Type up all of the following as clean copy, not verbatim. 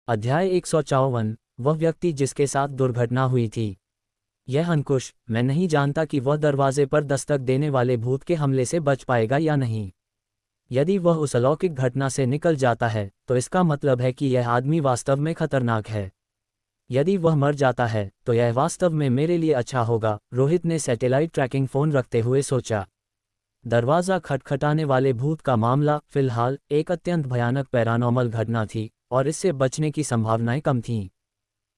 अध्याय 154। वह व्यक्ति जिसके साथ दुर्घटना हुई थी। यह अंकुश, मैं नहीं जानता कि वह दरवाजे पर दस्तक देने वाले भूत के हमले से बच पाएगा या नहीं। यदि वह उस अलौकिक घटना से निकल जाता है तो इसका मतलब है कि यह आदमी वास्तव में खतरनाक है। यदि वह मर जाता है तो यह वास्तव में मेरे लिए अच्छा होगा, रोहित ने सैटेलाइट ट्रैकिंग फ़ोन रखते हुए सोचा। दरवाज़ा खटखटाने वाले भूत का मामला फिलहाल एक अत्यंत भयानक पैरानॉर्मल घटना थी और इससे बचने की संभावनाएं कम थीं।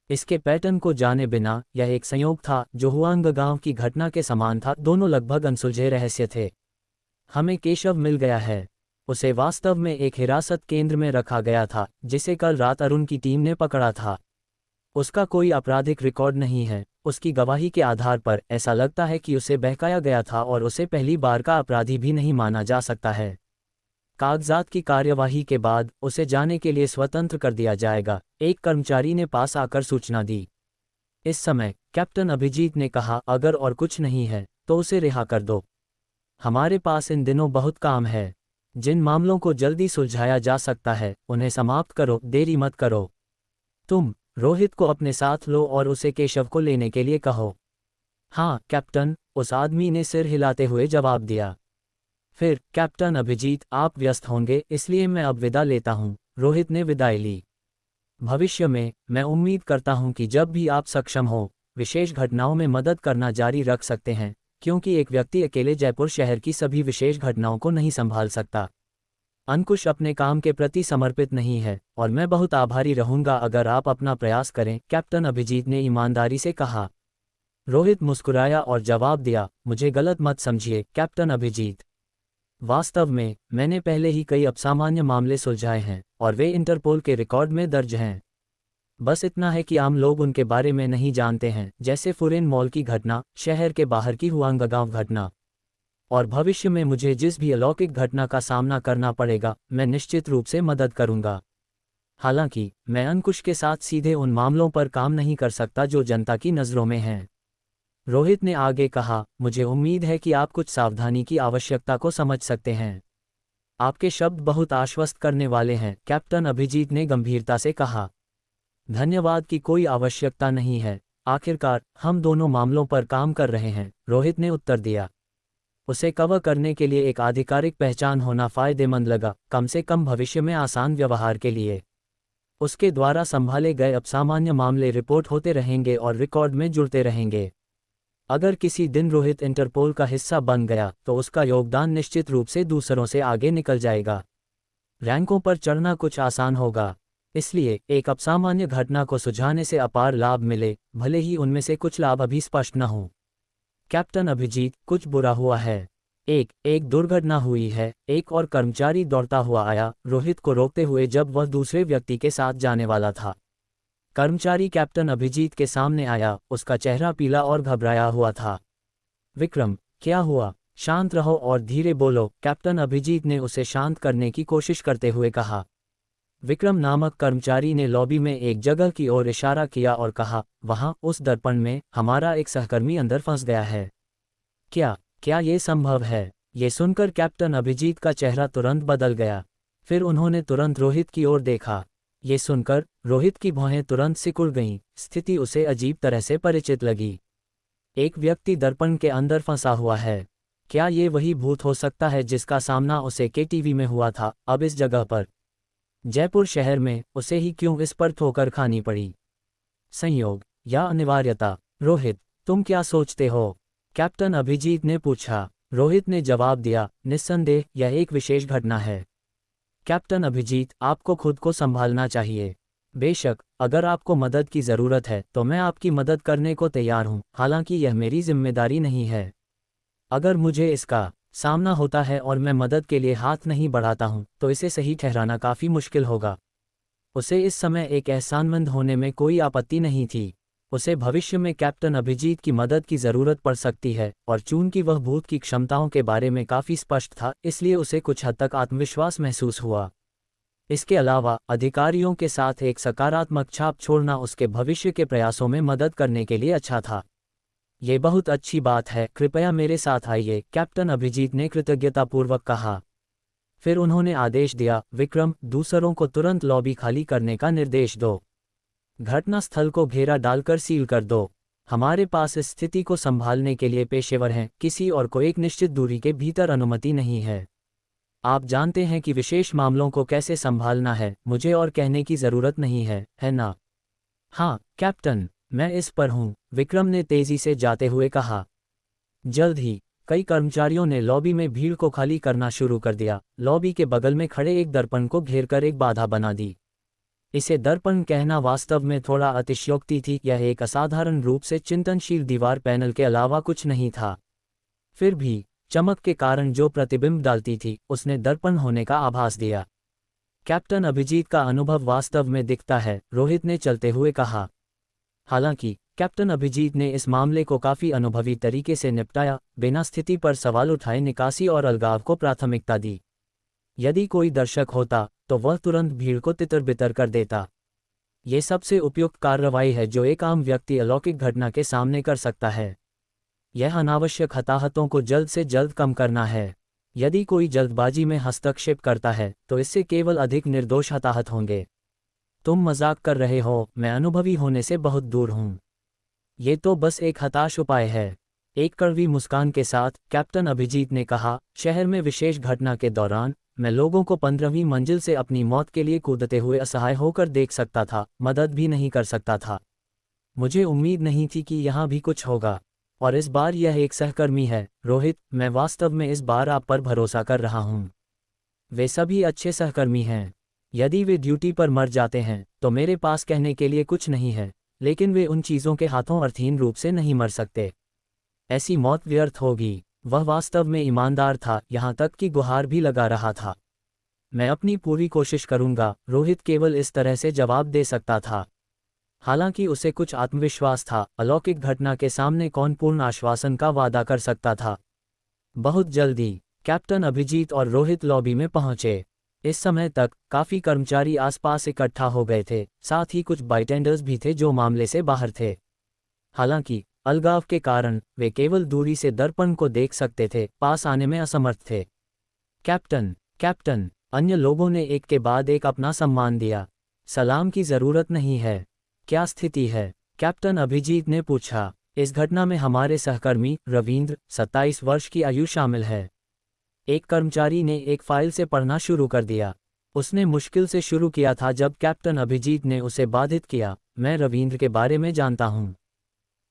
इसके पैटर्न को जाने बिना यह एक संयोग था जो हुआंग गांव की घटना के समान था। दोनों लगभग अनसुलझे रहस्य थे। हमें केशव मिल गया है। उसे वास्तव में एक हिरासत केंद्र में रखा गया था जिसे कल रात अरुण की टीम ने पकड़ा था। उसका कोई आपराधिक रिकॉर्ड नहीं है। उसकी गवाही के आधार पर ऐसा लगता है कि उसे बहकाया गया था और उसे पहली बार का अपराधी भी नहीं माना जा सकता है। कागजात की कार्यवाही के बाद उसे जाने के लिए स्वतंत्र कर दिया जाएगा, एक कर्मचारी ने पास आकर सूचना दी। इस समय कैप्टन अभिजीत ने कहा, अगर और कुछ नहीं है तो उसे रिहा कर दो। हमारे पास इन दिनों बहुत काम है। जिन मामलों को जल्दी सुलझाया जा सकता है उन्हें समाप्त करो, देरी मत करो। तुम रोहित को अपने साथ लो और उसे केशव को लेने के लिए कहो। हाँ कैप्टन, उस आदमी ने सिर हिलाते हुए जवाब दिया। फिर कैप्टन अभिजीत, आप व्यस्त होंगे इसलिए मैं अब विदा लेता हूँ, रोहित ने विदाई ली। भविष्य में मैं उम्मीद करता हूँ कि जब भी आप सक्षम हो विशेष घटनाओं में मदद करना जारी रख सकते हैं, क्योंकि एक व्यक्ति अकेले जयपुर शहर की सभी विशेष घटनाओं को नहीं संभाल सकता। अंकुश अपने काम के प्रति समर्पित नहीं है और मैं बहुत आभारी रहूंगा अगर आप अपना प्रयास करें, कैप्टन अभिजीत ने ईमानदारी से कहा। रोहित मुस्कुराया और जवाब दिया, मुझे गलत मत समझिए कैप्टन अभिजीत। वास्तव में मैंने पहले ही कई असामान्य मामले सुलझाए हैं और वे इंटरपोल के रिकॉर्ड में दर्ज हैं। बस इतना है कि आम लोग उनके बारे में नहीं जानते हैं, जैसे फुरेन मॉल की घटना, शहर के बाहर की हुआंग गांव घटना। और भविष्य में मुझे जिस भी अलौकिक घटना का सामना करना पड़ेगा मैं निश्चित रूप से मदद करूंगा। हालांकि मैं अंकुश के साथ सीधे उन मामलों पर काम नहीं कर सकता जो जनता की नज़रों में हैं। रोहित ने आगे कहा, मुझे उम्मीद है कि आप कुछ सावधानी की आवश्यकता को समझ सकते हैं। आपके शब्द बहुत आश्वस्त करने वाले हैं, कैप्टन अभिजीत ने गंभीरता से कहा। धन्यवाद की कोई आवश्यकता नहीं है, आखिरकार हम दोनों मामलों पर काम कर रहे हैं, रोहित ने उत्तर दिया। उसे कवर करने के लिए एक आधिकारिक पहचान होना फायदेमंद लगा, कम से कम भविष्य में आसान व्यवहार के लिए। उसके द्वारा संभाले गए असामान्य मामले रिपोर्ट होते रहेंगे और रिकॉर्ड में जुड़ते रहेंगे। अगर किसी दिन रोहित इंटरपोल का हिस्सा बन गया तो उसका योगदान निश्चित रूप से दूसरों से आगे निकल जाएगा। रैंकों पर चढ़ना कुछ आसान होगा। इसलिए एक असामान्य घटना को सुलझाने से अपार लाभ मिले, भले ही उनमें से कुछ लाभ अभी स्पष्ट न हों। कैप्टन अभिजीत, कुछ बुरा हुआ है। एक दुर्घटना हुई है, एक और कर्मचारी दौड़ता हुआ आया, रोहित को रोकते हुए जब वह दूसरे व्यक्ति के साथ जाने वाला था। कर्मचारी कैप्टन अभिजीत के सामने आया, उसका चेहरा पीला और घबराया हुआ था। विक्रम, क्या हुआ? शांत रहो और धीरे बोलो, कैप्टन अभिजीत ने उसे शांत करने की कोशिश करते हुए कहा। विक्रम नामक कर्मचारी ने लॉबी में एक जगह की ओर इशारा किया और कहा, वहां उस दर्पण में हमारा एक सहकर्मी अंदर फंस गया है। क्या ये संभव है? ये सुनकर कैप्टन अभिजीत का चेहरा तुरंत बदल गया। फिर उन्होंने तुरंत रोहित की ओर देखा। ये सुनकर रोहित की भौहें तुरंत सिकुड़ गईं। स्थिति उसे अजीब तरह से परिचित लगी। एक व्यक्ति दर्पण के अंदर फंसा हुआ है। क्या ये वही भूत हो सकता है जिसका सामना उसे केटीवी में हुआ था, अब इस जगह पर जयपुर शहर में? उसे ही क्यों इस पर ठोकर खानी पड़ी? संयोग या अनिवार्यता? रोहित, तुम क्या सोचते हो? कैप्टन अभिजीत ने पूछा। रोहित ने जवाब दिया, निस्संदेह यह एक विशेष घटना है। कैप्टन अभिजीत, आपको खुद को संभालना चाहिए। बेशक अगर आपको मदद की ज़रूरत है तो मैं आपकी मदद करने को तैयार हूं, हालांकि यह मेरी जिम्मेदारी नहीं है। अगर मुझे इसका सामना होता है और मैं मदद के लिए हाथ नहीं बढ़ाता हूं तो इसे सही ठहराना काफ़ी मुश्किल होगा। उसे इस समय एक एहसानमंद होने में कोई आपत्ति नहीं थी। उसे भविष्य में कैप्टन अभिजीत की मदद की ज़रूरत पड़ सकती है और चूंकि वह भूत की क्षमताओं के बारे में काफ़ी स्पष्ट था, इसलिए उसे कुछ हद तक आत्मविश्वास महसूस हुआ। इसके अलावा अधिकारियों के साथ एक सकारात्मक छाप छोड़ना उसके भविष्य के प्रयासों में मदद करने के लिए अच्छा था। ये बहुत अच्छी बात है, कृपया मेरे साथ आइए, कैप्टन अभिजीत ने कृतज्ञतापूर्वक कहा। फिर उन्होंने आदेश दिया, विक्रम, दूसरों को तुरंत लॉबी खाली करने का निर्देश दो। घटना स्थल को घेरा डालकर सील कर दो। हमारे पास इस स्थिति को संभालने के लिए पेशेवर हैं, किसी और को एक निश्चित दूरी के भीतर अनुमति नहीं है। आप जानते हैं कि विशेष मामलों को कैसे संभालना है, मुझे और कहने की जरूरत नहीं है ना? हाँ कैप्टन, मैं इस पर हूँ, विक्रम ने तेजी से जाते हुए कहा। जल्द ही कई कर्मचारियों ने लॉबी में भीड़ को खाली करना शुरू कर दिया। लॉबी के बगल में खड़े एक दर्पण को घेरकर एक बाधा बना दी। इसे दर्पण कहना वास्तव में थोड़ा अतिशयोक्ति थी, यह एक असाधारण रूप से चिंतनशील दीवार पैनल के अलावा कुछ नहीं था। फिर भी चमक के कारण जो प्रतिबिंब डालती थी, उसने दर्पण होने का आभास दिया। कैप्टन अभिजीत का अनुभव वास्तव में दिखता है, रोहित ने चलते हुए कहा। हालांकि कैप्टन अभिजीत ने इस मामले को काफी अनुभवी तरीके से निपटाया, बिना स्थिति पर सवाल उठाए निकासी और अलगाव को प्राथमिकता दी। यदि कोई दर्शक होता तो वह तुरंत भीड़ को तितर-बितर कर देता। ये सबसे उपयुक्त कार्रवाई है जो एक आम व्यक्ति अलौकिक घटना के सामने कर सकता है। यह अनावश्यक हताहतों को जल्द से जल्द कम करना है। यदि कोई जल्दबाजी में हस्तक्षेप करता है तो इससे केवल अधिक निर्दोष हताहत होंगे। तुम मजाक कर रहे हो, मैं अनुभवी होने से बहुत दूर हूँ। ये तो बस एक हताश उपाय है। एक कड़वी मुस्कान के साथ कैप्टन अभिजीत ने कहा, शहर में विशेष घटना के दौरान मैं लोगों को 15वीं मंजिल से अपनी मौत के लिए कूदते हुए असहाय होकर देख सकता था, मदद भी नहीं कर सकता था। मुझे उम्मीद नहीं थी कि यहाँ भी कुछ होगा। और इस बार यह एक सहकर्मी है, रोहित, मैं वास्तव में इस बार आप पर भरोसा कर रहा हूँ। वे सभी अच्छे सहकर्मी हैं। यदि वे ड्यूटी पर मर जाते हैं तो मेरे पास कहने के लिए कुछ नहीं है, लेकिन वे उन चीज़ों के हाथों अर्थहीन रूप से नहीं मर सकते। ऐसी मौत व्यर्थ होगी। वह वास्तव में ईमानदार था, यहाँ तक कि गुहार भी लगा रहा था। मैं अपनी पूरी कोशिश करूँगा, रोहित केवल इस तरह से जवाब दे सकता था। हालांकि उसे कुछ आत्मविश्वास था, अलौकिक घटना के सामने कौन पूर्ण आश्वासन का वादा कर सकता था। बहुत जल्दी कैप्टन अभिजीत और रोहित लॉबी में पहुंचे। इस समय तक काफ़ी कर्मचारी आसपास इकट्ठा हो गए थे, साथ ही कुछ बाइटेंडर्स भी थे जो मामले से बाहर थे। हालांकि अलगाव के कारण वे केवल दूरी से दर्पण को देख सकते थे, पास आने में असमर्थ थे। कैप्टन, कैप्टन, अन्य लोगों ने एक के बाद एक अपना सम्मान दिया। सलाम की जरूरत नहीं है। क्या स्थिति है? कैप्टन अभिजीत ने पूछा। इस घटना में हमारे सहकर्मी रविंद्र, 27 वर्ष की आयु शामिल है। एक कर्मचारी ने एक फाइल से पढ़ना शुरू कर दिया। उसने मुश्किल से शुरू किया था जब कैप्टन अभिजीत ने उसे बाधित किया। मैं रविंद्र के बारे में जानता हूँ।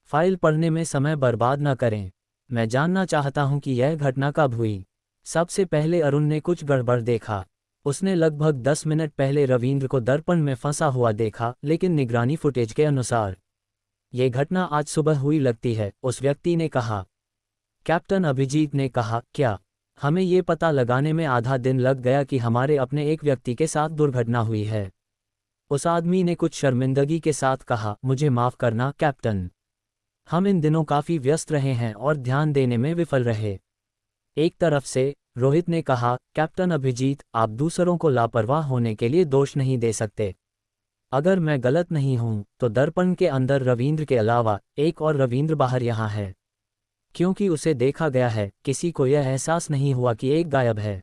फाइल पढ़ने में समय बर्बाद न करें। मैं जानना चाहता हूं कि यह घटना कब हुई। सबसे पहले अरुण ने कुछ गड़बड़ देखा। उसने लगभग 10 मिनट पहले रविंद्र को दर्पण में फंसा हुआ देखा, लेकिन निगरानी फुटेज के अनुसार यह घटना आज सुबह हुई लगती है, उस व्यक्ति ने कहा। कैप्टन अभिजीत ने कहा, क्या? हमें ये पता लगाने में आधा दिन लग गया कि हमारे अपने एक व्यक्ति के साथ दुर्घटना हुई है। उस आदमी ने कुछ शर्मिंदगी के साथ कहा, मुझे माफ करना कैप्टन। हम इन दिनों काफ़ी व्यस्त रहे हैं और ध्यान देने में विफल रहे। एक तरफ से रोहित ने कहा, कैप्टन अभिजीत, आप दूसरों को लापरवाह होने के लिए दोष नहीं दे सकते। अगर मैं गलत नहीं हूं तो दर्पण के अंदर रविंद्र के अलावा एक और रविंद्र बाहर यहाँ है। क्योंकि उसे देखा गया है, किसी को यह एहसास नहीं हुआ कि एक गायब है।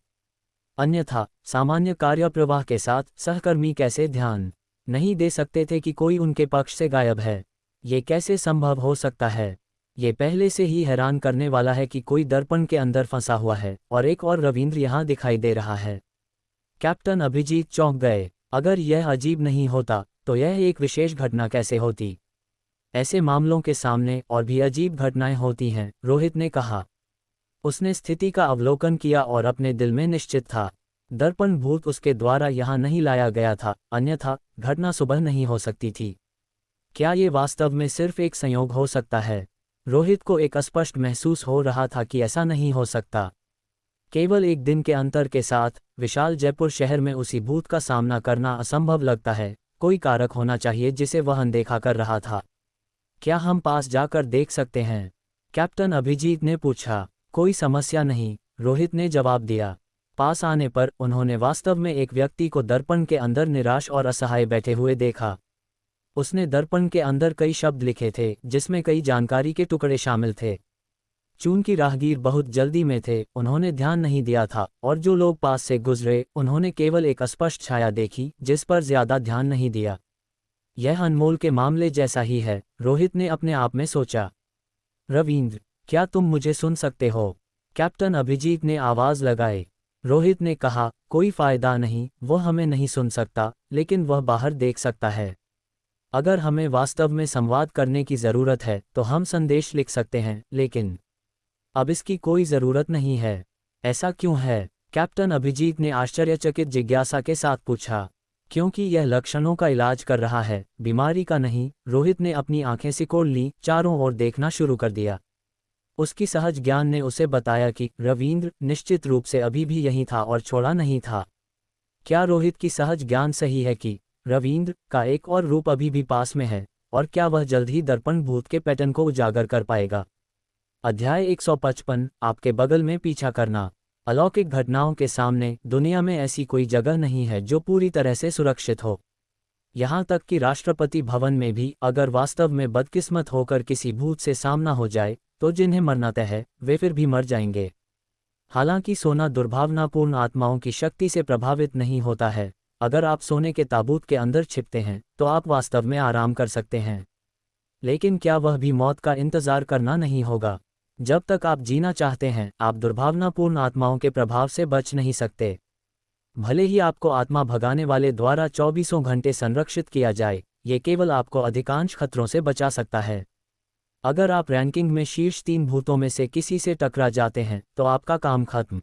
अन्यथा सामान्य कार्यप्रवाह के साथ सहकर्मी कैसे ध्यान नहीं दे सकते थे कि कोई उनके पक्ष से गायब है। ये कैसे संभव हो सकता है? ये पहले से ही हैरान करने वाला है कि कोई दर्पण के अंदर फंसा हुआ है और एक और रविंद्र यहाँ दिखाई दे रहा है। कैप्टन अभिजीत चौंक गए। अगर यह अजीब नहीं होता तो यह एक विशेष घटना कैसे होती? ऐसे मामलों के सामने और भी अजीब घटनाएं होती हैं, रोहित ने कहा। उसने स्थिति का अवलोकन किया और अपने दिल में निश्चित था, दर्पण भूत उसके द्वारा यहाँ नहीं लाया गया था, अन्यथा घटना सुबह नहीं हो सकती थी। क्या ये वास्तव में सिर्फ एक संयोग हो सकता है? रोहित को एक अस्पष्ट महसूस हो रहा था कि ऐसा नहीं हो सकता। केवल एक दिन के अंतर के साथ विशाल जयपुर शहर में उसी भूत का सामना करना असंभव लगता है। कोई कारक होना चाहिए जिसे वह अनदेखा कर रहा था। क्या हम पास जाकर देख सकते हैं? कैप्टन अभिजीत ने पूछा। कोई समस्या नहीं, रोहित ने जवाब दिया। पास आने पर उन्होंने वास्तव में एक व्यक्ति को दर्पण के अंदर निराश और असहाय बैठे हुए देखा। उसने दर्पण के अंदर कई शब्द लिखे थे जिसमें कई जानकारी के टुकड़े शामिल थे। चूंकि राहगीर बहुत जल्दी में थे, उन्होंने ध्यान नहीं दिया था, और जो लोग पास से गुजरे उन्होंने केवल एक अस्पष्ट छाया देखी जिस पर ज्यादा ध्यान नहीं दिया। यह अनमोल के मामले जैसा ही है, रोहित ने अपने आप में सोचा। रविंद्र, क्या तुम मुझे सुन सकते हो? कैप्टन अभिजीत ने आवाज लगाई। रोहित ने कहा, कोई फायदा नहीं, वह हमें नहीं सुन सकता, लेकिन वह बाहर देख सकता है। अगर हमें वास्तव में संवाद करने की जरूरत है तो हम संदेश लिख सकते हैं, लेकिन अब इसकी कोई जरूरत नहीं है। ऐसा क्यों है? कैप्टन अभिजीत ने आश्चर्यचकित जिज्ञासा के साथ पूछा। क्योंकि यह लक्षणों का इलाज कर रहा है, बीमारी का नहीं। रोहित ने अपनी आंखें सिकोड़ लीं, चारों ओर देखना शुरू कर दिया। उसकी सहज ज्ञान ने उसे बताया कि रविंद्र निश्चित रूप से अभी भी यहीं था और छोड़ा नहीं था। क्या रोहित की सहज ज्ञान सही है कि रविंद्र का एक और रूप अभी भी पास में है, और क्या वह जल्द ही दर्पण भूत के पैटर्न को उजागर कर पाएगा? अध्याय 155, आपके बगल में पीछा करना। अलौकिक घटनाओं के सामने दुनिया में ऐसी कोई जगह नहीं है जो पूरी तरह से सुरक्षित हो। यहाँ तक कि राष्ट्रपति भवन में भी अगर वास्तव में बदकिस्मत होकर किसी भूत से सामना हो जाए तो जिन्हें मरना तय है वे फिर भी मर जाएंगे। हालांकि सोना दुर्भावनापूर्ण आत्माओं की शक्ति से प्रभावित नहीं होता है। अगर आप सोने के ताबूत के अंदर छिपते हैं तो आप वास्तव में आराम कर सकते हैं, लेकिन क्या वह भी मौत का इंतजार करना नहीं होगा? जब तक आप जीना चाहते हैं आप दुर्भावनापूर्ण आत्माओं के प्रभाव से बच नहीं सकते। भले ही आपको आत्मा भगाने वाले द्वारा 24 घंटे संरक्षित किया जाए, ये केवल आपको अधिकांश खतरों से बचा सकता है। अगर आप रैंकिंग में शीर्ष 3 भूतों में से किसी से टकरा जाते हैं तो आपका काम खत्म।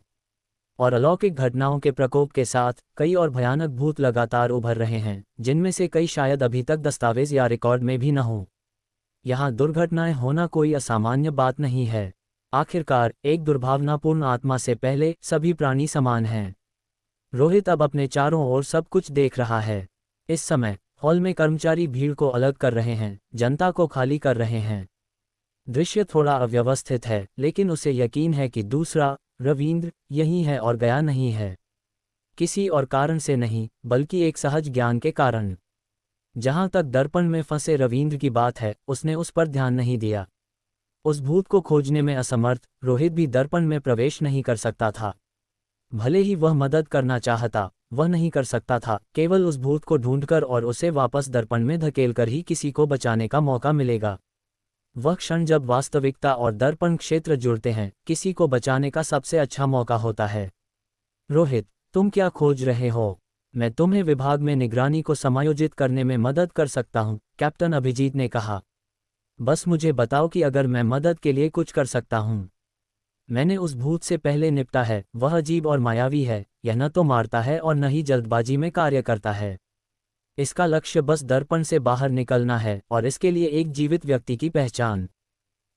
और अलौकिक घटनाओं के प्रकोप के साथ कई और भयानक भूत लगातार उभर रहे हैं, जिनमें से कई शायद अभी तक दस्तावेज या रिकॉर्ड में भी न हों। यहाँ दुर्घटनाएं होना कोई असामान्य बात नहीं है। आखिरकार एक दुर्भावनापूर्ण आत्मा से पहले सभी प्राणी समान हैं। रोहित अब अपने चारों ओर सब कुछ देख रहा है। इस समय हॉल में कर्मचारी भीड़ को अलग कर रहे हैं, जनता को खाली कर रहे हैं। दृश्य थोड़ा अव्यवस्थित है, लेकिन उसे यकीन है कि दूसरा रविंद्र यही है और गया नहीं है। किसी और कारण से नहीं, बल्कि एक सहज ज्ञान के कारण। जहां तक दर्पण में फंसे रविंद्र की बात है, उसने उस पर ध्यान नहीं दिया। उस भूत को खोजने में असमर्थ रोहित भी दर्पण में प्रवेश नहीं कर सकता था। भले ही वह मदद करना चाहता, वह नहीं कर सकता था। केवल उस भूत को ढूंढकर और उसे वापस दर्पण में धकेलकर ही किसी को बचाने का मौका मिलेगा। वह क्षण जब वास्तविकता और दर्पण क्षेत्र जुड़ते हैं, किसी को बचाने का सबसे अच्छा मौका होता है। रोहित, तुम क्या खोज रहे हो? मैं तुम्हें विभाग में निगरानी को समायोजित करने में मदद कर सकता हूं, कैप्टन अभिजीत ने कहा। बस मुझे बताओ कि अगर मैं मदद के लिए कुछ कर सकता हूं। मैंने उस भूत से पहले निपटा है, वह अजीब और मायावी है। यह न तो मारता है और न ही जल्दबाजी में कार्य करता है। इसका लक्ष्य बस दर्पण से बाहर निकलना है, और इसके लिए एक जीवित व्यक्ति की पहचान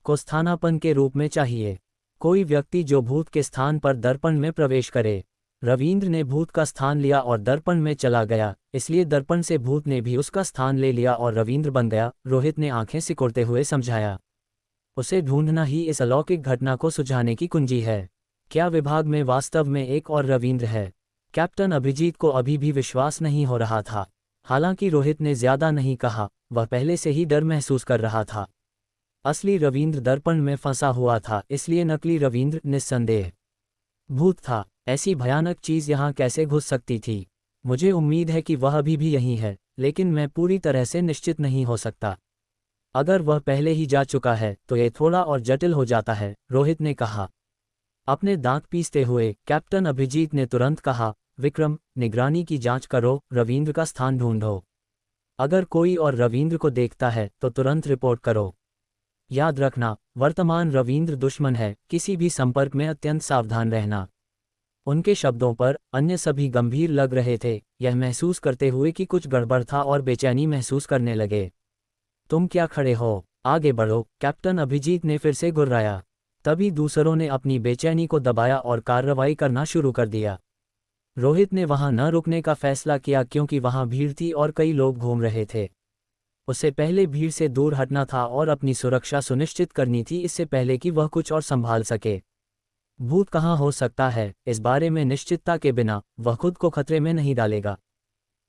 को स्थानापन्न के रूप में चाहिए। कोई व्यक्ति जो भूत के स्थान पर दर्पण में प्रवेश करे। रविंद्र ने भूत का स्थान लिया और दर्पण में चला गया, इसलिए दर्पण से भूत ने भी उसका स्थान ले लिया और रविंद्र बन गया। रोहित ने आंखें सिकोड़ते हुए समझाया। उसे ढूंढना ही इस अलौकिक घटना को सुझाने की कुंजी है। क्या विभाग में वास्तव में एक और रविंद्र है? कैप्टन अभिजीत को अभी भी विश्वास नहीं हो रहा था। हालांकि रोहित ने ज्यादा नहीं कहा, वह पहले से ही डर महसूस कर रहा था। असली रविंद्र दर्पण में फंसा हुआ था, इसलिए नकली रविंद्र निस्संदेह भूत था। ऐसी भयानक चीज यहाँ कैसे घुस सकती थी? मुझे उम्मीद है कि वह अभी भी यहीं है, लेकिन मैं पूरी तरह से निश्चित नहीं हो सकता। अगर वह पहले ही जा चुका है तो ये थोड़ा और जटिल हो जाता है, रोहित ने कहा। अपने दांत पीसते हुए कैप्टन अभिजीत ने तुरंत कहा, विक्रम, निगरानी की जांच करो, रविंद्र का स्थान ढूंढो। अगर कोई और रविंद्र को देखता है तो तुरंत रिपोर्ट करो। याद रखना, वर्तमान रविंद्र दुश्मन है, किसी भी संपर्क में अत्यंत सावधान रहना। उनके शब्दों पर अन्य सभी गंभीर लग रहे थे, यह महसूस करते हुए कि कुछ गड़बड़ था और बेचैनी महसूस करने लगे। तुम क्या खड़े हो? आगे बढ़ो, कैप्टन अभिजीत ने फिर से गुर्राया। तभी दूसरों ने अपनी बेचैनी को दबाया और कार्रवाई करना शुरू कर दिया। रोहित ने वहां न रुकने का फैसला किया क्योंकि वहां भीड़ थी और कई लोग घूम रहे थे। उसे पहले भीड़ से दूर हटना था और अपनी सुरक्षा सुनिश्चित करनी थी, इससे पहले कि वह कुछ और संभाल सके। भूत कहाँ हो सकता है, इस बारे में निश्चितता के बिना वह खुद को खतरे में नहीं डालेगा।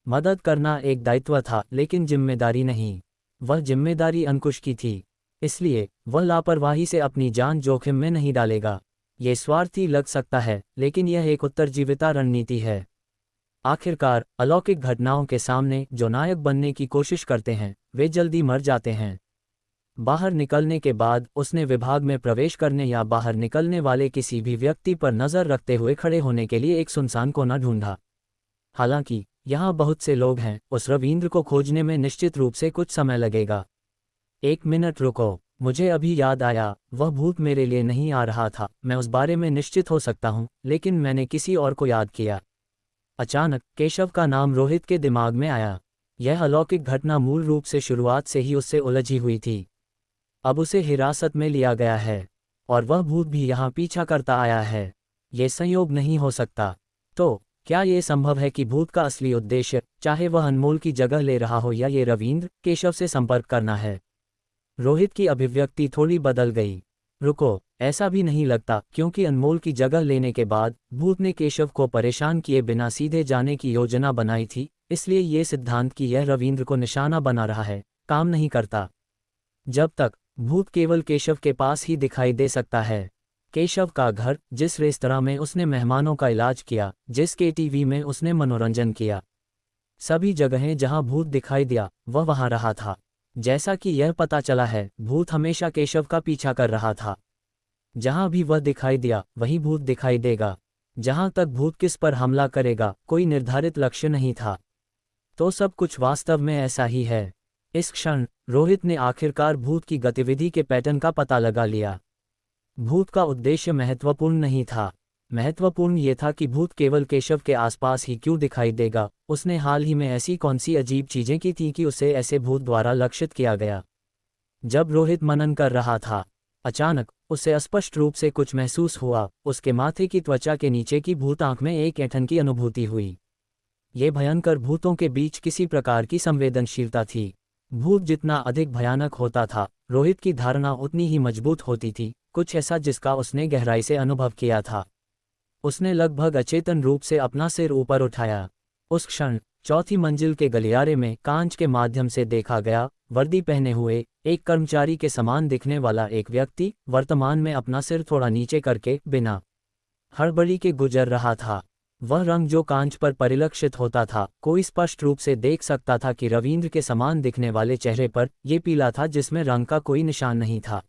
मदद करना एक दायित्व था, लेकिन जिम्मेदारी नहीं। वह जिम्मेदारी अंकुश की थी। इसलिए वह लापरवाही से अपनी जान जोखिम में नहीं डालेगा। ये स्वार्थी लग सकता है, लेकिन यह एक उत्तरजीविता रणनीति है। आखिरकार अलौकिक घटनाओं के सामने जो नायक बनने की कोशिश करते हैं वे जल्दी मर जाते हैं। बाहर निकलने के बाद उसने विभाग में प्रवेश करने या बाहर निकलने वाले किसी भी व्यक्ति पर नजर रखते हुए खड़े होने के लिए एक सुनसान कोना ढूंढा। हालांकि यहाँ बहुत से लोग हैं, उस रवींद्र को खोजने में निश्चित रूप से कुछ समय लगेगा। 1 मिनट रुको, मुझे अभी याद आया, वह भूत मेरे लिए नहीं आ रहा था। मैं उस बारे में निश्चित हो सकता हूँ, लेकिन मैंने किसी और को याद किया। अचानक केशव का नाम रोहित के दिमाग में आया। यह अलौकिक घटना मूल रूप से शुरुआत से ही उससे उलझी हुई थी। अब उसे हिरासत में लिया गया है और वह भूत भी यहाँ पीछा करता आया है। ये संयोग नहीं हो सकता। तो क्या ये संभव है कि भूत का असली उद्देश्य, चाहे वह अनमोल की जगह ले रहा हो या ये रवींद्र केशव से संपर्क करना है? रोहित की अभिव्यक्ति थोड़ी बदल गई। रुको, ऐसा भी नहीं लगता, क्योंकि अनमोल की जगह लेने के बाद भूत ने केशव को परेशान किए बिना सीधे जाने की योजना बनाई थी, इसलिए ये सिद्धांत कि यह रवींद्र को निशाना बना रहा है काम नहीं करता। जब तक भूत केवल केशव के पास ही दिखाई दे सकता है। केशव का घर, जिस रेस्तरां में उसने मेहमानों का इलाज किया, जिस केटीवी में उसने मनोरंजन किया, सभी जगहें जहां भूत दिखाई दिया वह वहां रहा था। जैसा कि यह पता चला है, भूत हमेशा केशव का पीछा कर रहा था। जहां भी वह दिखाई दिया वहीं भूत दिखाई देगा। जहां तक भूत किस पर हमला करेगा कोई निर्धारित लक्ष्य नहीं था। तो सब कुछ वास्तव में ऐसा ही है। इस क्षण रोहित ने आखिरकार भूत की गतिविधि के पैटर्न का पता लगा लिया। भूत का उद्देश्य महत्वपूर्ण नहीं था। महत्वपूर्ण ये था कि भूत केवल केशव के आसपास ही क्यों दिखाई देगा। उसने हाल ही में ऐसी कौन सी अजीब चीजें की थीं कि उसे ऐसे भूत द्वारा लक्षित किया गया। जब रोहित मनन कर रहा था, अचानक उसे स्पष्ट रूप से कुछ महसूस हुआ। उसके माथे की त्वचा के नीचे की भूत आंख में एक ऐंठन की अनुभूति हुई। ये भयंकर भूतों के बीच किसी प्रकार की संवेदनशीलता थी। भूत जितना अधिक भयानक होता था, रोहित की धारणा उतनी ही मजबूत होती थी, कुछ ऐसा जिसका उसने गहराई से अनुभव किया था। उसने लगभग अचेतन रूप से अपना सिर ऊपर उठाया। उस क्षण चौथी मंजिल के गलियारे में कांच के माध्यम से देखा गया वर्दी पहने हुए एक कर्मचारी के समान दिखने वाला एक व्यक्ति वर्तमान में अपना सिर थोड़ा नीचे करके बिना हड़बड़ी के गुजर रहा था। वह रंग जो कांच पर परिलक्षित होता था, कोई स्पष्ट रूप से देख सकता था कि रवींद्र के समान दिखने वाले चेहरे पर यह पीला था जिसमें रंग का कोई निशान नहीं था।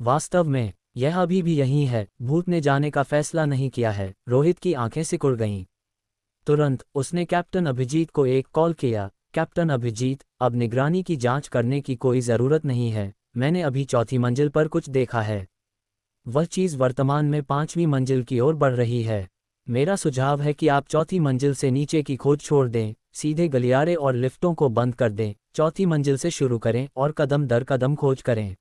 वास्तव में यह अभी भी यही है। भूत ने जाने का फैसला नहीं किया है। रोहित की आंखें सिकुड़ गईं। तुरंत उसने कैप्टन अभिजीत को एक कॉल किया। कैप्टन अभिजीत, अब निगरानी की जांच करने की कोई ज़रूरत नहीं है। मैंने अभी चौथी मंजिल पर कुछ देखा है। वह चीज़ वर्तमान में 5वीं मंजिल की ओर बढ़ रही है। मेरा सुझाव है कि आप चौथी मंजिल से नीचे की खोज छोड़ दें, सीधे गलियारे और लिफ्टों को बंद कर दें, चौथी मंजिल से शुरू करें और कदम दर कदम खोज करें।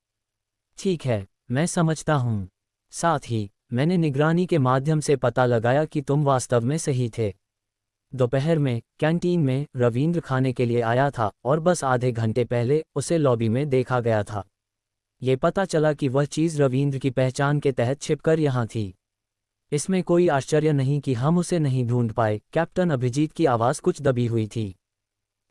ठीक है, मैं समझता हूँ। साथ ही मैंने निगरानी के माध्यम से पता लगाया कि तुम वास्तव में सही थे। दोपहर में कैंटीन में रवींद्र खाने के लिए आया था और बस आधे घंटे पहले उसे लॉबी में देखा गया था। ये पता चला कि वह चीज़ रवींद्र की पहचान के तहत छिपकर यहाँ थी। इसमें कोई आश्चर्य नहीं कि हम उसे नहीं ढूंढ पाए। कैप्टन अभिजीत की आवाज़ कुछ दबी हुई थी।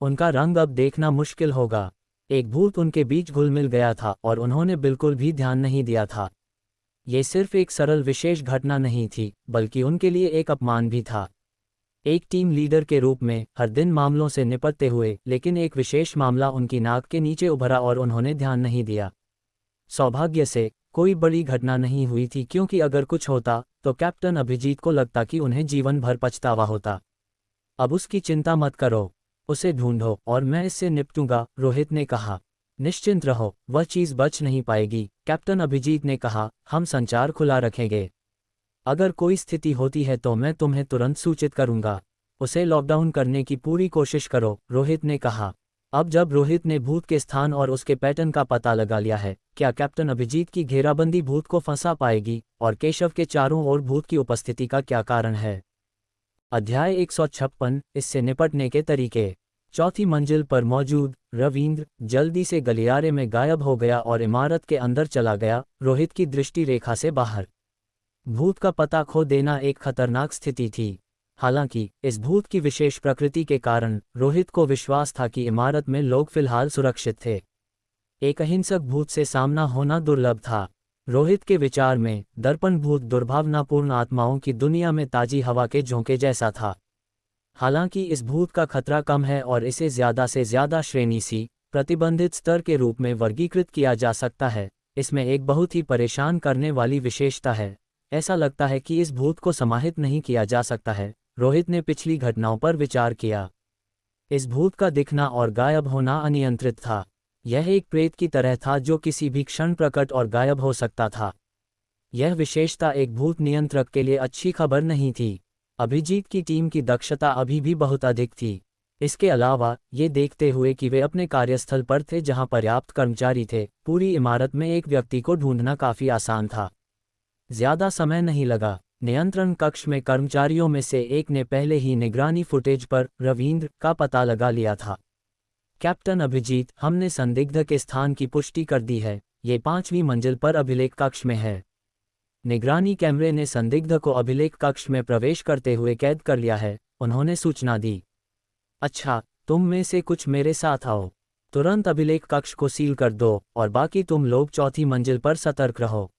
उनका रंग अब देखना मुश्किल होगा। एक भूत उनके बीच घुल मिल गया था और उन्होंने बिल्कुल भी ध्यान नहीं दिया था। ये सिर्फ एक सरल विशेष घटना नहीं थी, बल्कि उनके लिए एक अपमान भी था। एक टीम लीडर के रूप में हर दिन मामलों से निपटते हुए, लेकिन एक विशेष मामला उनकी नाक के नीचे उभरा और उन्होंने ध्यान नहीं दिया। सौभाग्य से कोई बड़ी घटना नहीं हुई थी, क्योंकि अगर कुछ होता तो कैप्टन अभिजीत को लगता कि उन्हें जीवन भर पछतावा होता। अब उसकी चिंता मत करो, उसे ढूंढो और मैं इससे निपटूंगा, रोहित ने कहा। निश्चिंत रहो, वह चीज़ बच नहीं पाएगी, कैप्टन अभिजीत ने कहा। हम संचार खुला रखेंगे। अगर कोई स्थिति होती है तो मैं तुम्हें तुरंत सूचित करूंगा। उसे लॉकडाउन करने की पूरी कोशिश करो, रोहित ने कहा। अब जब रोहित ने भूत के स्थान और उसके पैटर्न का पता लगा लिया है, क्या कैप्टन अभिजीत की घेराबंदी भूत को फंसा पाएगी और केशव के चारों ओर भूत की उपस्थिति का क्या कारण है? अध्याय 156, इससे निपटने के तरीके। चौथी मंजिल पर मौजूद रवींद्र जल्दी से गलियारे में गायब हो गया और इमारत के अंदर चला गया, रोहित की दृष्टि रेखा से बाहर। भूत का पता खो देना एक खतरनाक स्थिति थी। हालांकि इस भूत की विशेष प्रकृति के कारण रोहित को विश्वास था कि इमारत में लोग फिलहाल सुरक्षित थे। एक अहिंसक भूत से सामना होना दुर्लभ था। रोहित के विचार में दर्पण भूत दुर्भावनापूर्ण आत्माओं की दुनिया में ताजी हवा के झोंके जैसा था। हालांकि इस भूत का खतरा कम है और इसे ज़्यादा से ज़्यादा श्रेणी सी प्रतिबंधित स्तर के रूप में वर्गीकृत किया जा सकता है, इसमें एक बहुत ही परेशान करने वाली विशेषता है। ऐसा लगता है कि इस भूत को समाहित नहीं किया जा सकता है। रोहित ने पिछली घटनाओं पर विचार किया। इस भूत का दिखना और गायब होना अनियंत्रित था। यह एक प्रेत की तरह था जो किसी भी क्षण प्रकट और गायब हो सकता था। यह विशेषता एक भूत नियंत्रक के लिए अच्छी खबर नहीं थी। अभिजीत की टीम की दक्षता अभी भी बहुत अधिक थी। इसके अलावा ये देखते हुए कि वे अपने कार्यस्थल पर थे जहां पर्याप्त कर्मचारी थे, पूरी इमारत में एक व्यक्ति को ढूंढना काफी आसान था। ज्यादा समय नहीं लगा। नियंत्रण कक्ष में कर्मचारियों में से एक ने पहले ही निगरानी फुटेज पर रविंद्र का पता लगा लिया था। कैप्टन अभिजीत, हमने संदिग्ध के स्थान की पुष्टि कर दी है। ये 5वीं मंजिल पर अभिलेख कक्ष में है। निगरानी कैमरे ने संदिग्ध को अभिलेख कक्ष में प्रवेश करते हुए कैद कर लिया है, उन्होंने सूचना दी। अच्छा, तुम में से कुछ मेरे साथ आओ। तुरंत अभिलेख कक्ष को सील कर दो और बाकी तुम लोग 4थी मंजिल पर सतर्क रहो।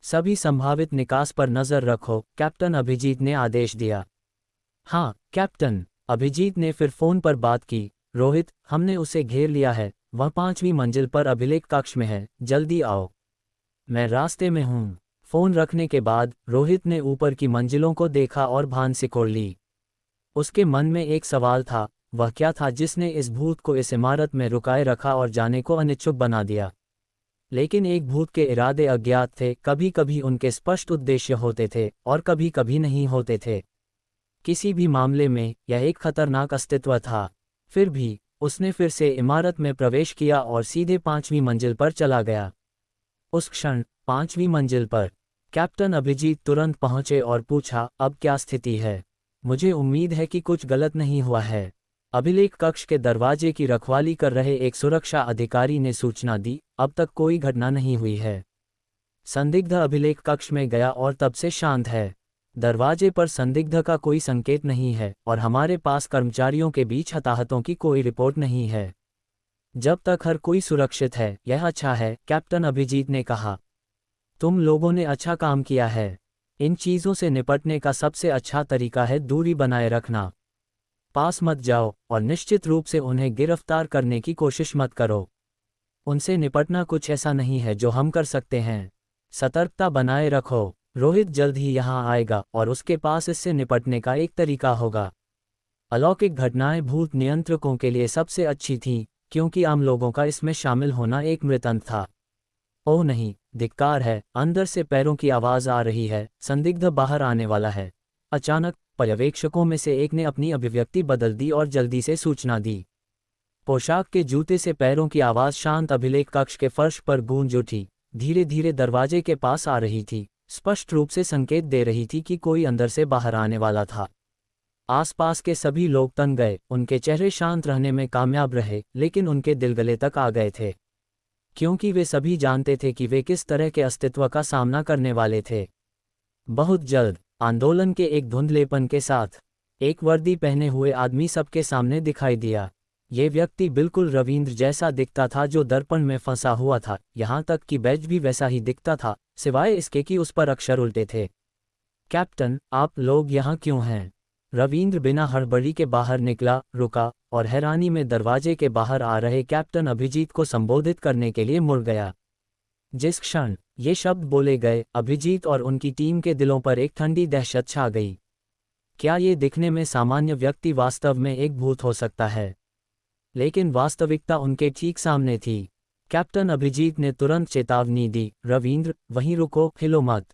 सभी संभावित निकास पर नजर रखो, कैप्टन अभिजीत ने आदेश दिया। हाँ कैप्टन, अभिजीत ने फिर फोन पर बात की। रोहित, हमने उसे घेर लिया है, वह 5वीं मंजिल पर अभिलेख कक्ष में है, जल्दी आओ। मैं रास्ते में हूँ। फोन रखने के बाद रोहित ने ऊपर की मंजिलों को देखा और भान सिकोड़ ली। उसके मन में एक सवाल था, वह क्या था जिसने इस भूत को इस इमारत में रुकाए रखा और जाने को अनिच्छुक बना दिया। लेकिन एक भूत के इरादे अज्ञात थे, कभी कभी उनके स्पष्ट उद्देश्य होते थे और कभी कभी नहीं होते थे। किसी भी मामले में यह एक खतरनाक अस्तित्व था। फिर भी उसने फिर से इमारत में प्रवेश किया और सीधे 5वीं मंजिल पर चला गया। उस क्षण 5वीं मंजिल पर कैप्टन अभिजीत तुरंत पहुंचे और पूछा, अब क्या स्थिति है? मुझे उम्मीद है कि कुछ गलत नहीं हुआ है। अभिलेख कक्ष के दरवाजे की रखवाली कर रहे एक सुरक्षा अधिकारी ने सूचना दी, अब तक कोई घटना नहीं हुई है। संदिग्ध अभिलेख कक्ष में गया और तब से शांत है। दरवाजे पर संदिग्ध का कोई संकेत नहीं है और हमारे पास कर्मचारियों के बीच हताहतों की कोई रिपोर्ट नहीं है। जब तक हर कोई सुरक्षित है, यह अच्छा है, कैप्टन अभिजीत ने कहा। तुम लोगों ने अच्छा काम किया है। इन चीज़ों से निपटने का सबसे अच्छा तरीका है दूरी बनाए रखना। पास मत जाओ और निश्चित रूप से उन्हें गिरफ्तार करने की कोशिश मत करो। उनसे निपटना कुछ ऐसा नहीं है जो हम कर सकते हैं। सतर्कता बनाए रखो। रोहित जल्द ही यहाँ आएगा और उसके पास इससे निपटने का एक तरीका होगा। अलौकिक घटनाएं भूत नियंत्रकों के लिए सबसे अच्छी थीं, क्योंकि आम लोगों का इसमें शामिल होना एक मृतंत्र था। ओह नहीं, धिक्कार है, अंदर से पैरों की आवाज़ आ रही है, संदिग्ध बाहर आने वाला है। अचानक पर्यवेक्षकों में से एक ने अपनी अभिव्यक्ति बदल दी और जल्दी से सूचना दी। पोशाक के जूते से पैरों की आवाज़ शांत अभिलेख कक्ष के फर्श पर गूंज उठी, धीरे धीरे दरवाजे के पास आ रही थी, स्पष्ट रूप से संकेत दे रही थी कि कोई अंदर से बाहर आने वाला था। आसपास के सभी लोग तन गए, उनके चेहरे शांत रहने में कामयाब रहे, लेकिन उनके दिल गले तक आ गए थे, क्योंकि वे सभी जानते थे कि वे किस तरह के अस्तित्व का सामना करने वाले थे। बहुत जल्द आंदोलन के एक धुंधलेपन के साथ एक वर्दी पहने हुए आदमी सबके सामने दिखाई दिया। ये व्यक्ति बिल्कुल रविंद्र जैसा दिखता था जो दर्पण में फंसा हुआ था, यहाँ तक कि बैज भी वैसा ही दिखता था, सिवाय इसके कि उस पर अक्षर उल्टे थे। कैप्टन, आप लोग यहाँ क्यों हैं? रविंद्र बिना हड़बड़ी के बाहर निकला, रुका और हैरानी में दरवाजे के बाहर आ रहे कैप्टन अभिजीत को संबोधित करने के लिए मुड़ गया। जिस क्षण ये शब्द बोले गए, अभिजीत और उनकी टीम के दिलों पर एक ठंडी दहशत छा गई। क्या ये दिखने में सामान्य व्यक्ति वास्तव में एक भूत हो सकता है? लेकिन वास्तविकता उनके ठीक सामने थी। कैप्टन अभिजीत ने तुरंत चेतावनी दी, रविंद्र, वहीं रुको, हिलो मत।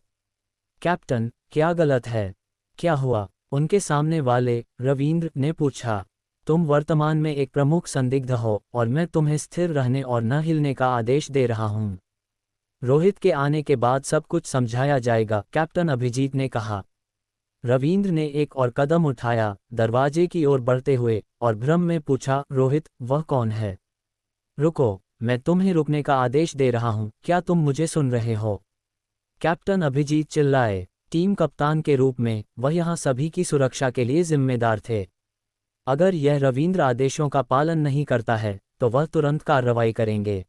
कैप्टन, क्या गलत है? क्या हुआ? उनके सामने वाले रविंद्र ने पूछा। तुम वर्तमान में एक प्रमुख संदिग्ध हो और मैं तुम्हें स्थिर रहने और न हिलने का आदेश दे रहा हूं। रोहित के आने के बाद सब कुछ समझाया जाएगा, कैप्टन अभिजीत ने कहा। रविंद्र ने एक और कदम उठाया, दरवाजे की ओर बढ़ते हुए, और भ्रम में पूछा, रोहित, वह कौन है? रुको, मैं तुम्हें रुकने का आदेश दे रहा हूं, क्या तुम मुझे सुन रहे हो? कैप्टन अभिजीत चिल्लाए। टीम कप्तान के रूप में वह यहाँ सभी की सुरक्षा के लिए जिम्मेदार थे। अगर यह रविंद्र आदेशों का पालन नहीं करता है तो वह तुरंत कार्रवाई करेंगे।